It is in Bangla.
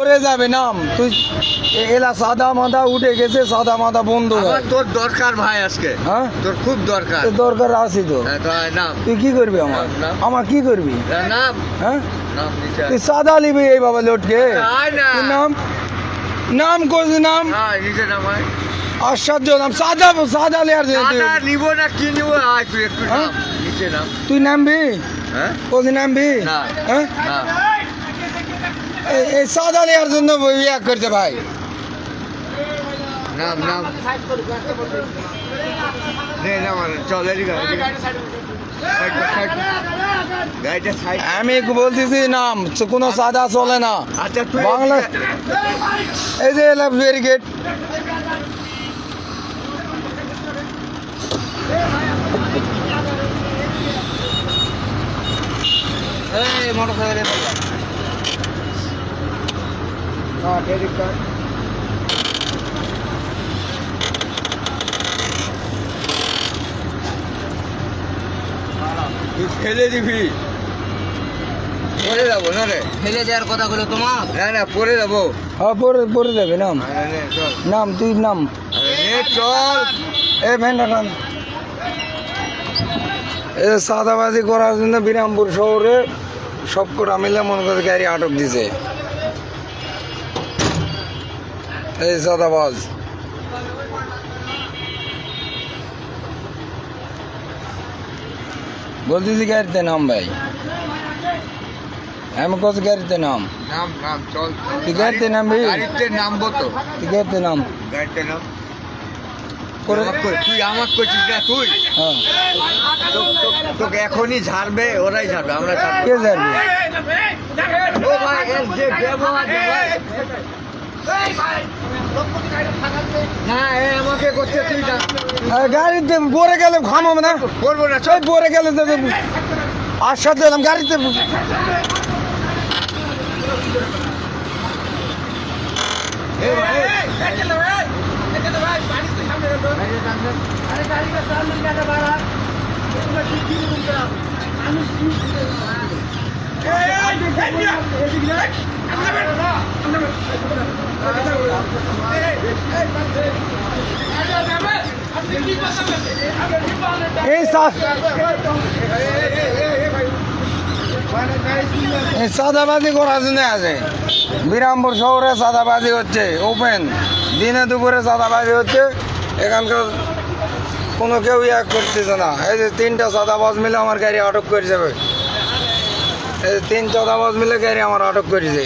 করে যাবে নাম তুই এলা সাদা মাথা উঠে গেছে সাদা মাথা বন্ধ তোর দরকার ভাই আজকে হ্যাঁ তোর খুব দরকার দরকার আছে তো নাম তুই কি করবি আমার আমার কি করবি নাম হ্যাঁ নাম তুই সাদা নিবি এই বাবা লোটকে তোর নাম নাম কোন নাম নিচে নাম আশ্চর্য নাম সাদা সাদা লেয়ার নিব না কি নিব তুই একটু নাম নিচে নাম তুই নামবি হ্যাঁ কোন নামবি হ্যাঁ এই সাদা লেয়ার জন্য ইয়া করছে ভাই নাম নাম চল আমি বলতেছি নাম কোনো সাদা চলে না আচ্ছা বাংলা এই যে ব্যারিকেড মোটরসাইকেল তুই ফেলে দিবি পরে যাবো না রে ফেলে দেওয়ার কথা বলে তোমার না পরে যাবো হ্যাঁ পরে যাবে নাম নাম তুই নাম চল এ ভ্যানটা নাম এ সাদাবাজি করার জন্য বিরামপুর শহরে সব কটা মিলে মনে করে গাড়ি আটক দিছে এই সাদাবাজ বলতেছি গাড়িতে নাম ভাই আমি কত গাড়িতে নাম নাম নাম চল তুই গাড়িতে নামবি গাড়িতে নামবো তো তুই গাড়িতে নাম গাড়িতে নাম করে তুই আমার করছিস না তুই হ্যাঁ তোকে এখনই ঝাড়বে ওরাই ঝাড়বে আমরা কে যাবি ও ভাই এর যে ব্যবহার না এ আমাকে করছে তুই না গাড়িতে পরে গেলে খামাবো না করবো না চল পরে গেলে তো আশ্বাস দিলাম গাড়িতে এই সাদাবাজি করার জন্য আছে বিরামপুর শহরে সাদাবাজি হচ্ছে ওপেন দিনে দুপুরে সাদাবাজি হচ্ছে এখানকার কোনো কেউ ইয়া করতেছে না এই যে তিনটা সাদাবাজ মিলে আমার গাড়ি আটক করে যাবে এই তিন সাদাবাজ মিলে গাড়ি আমার আটক করেছে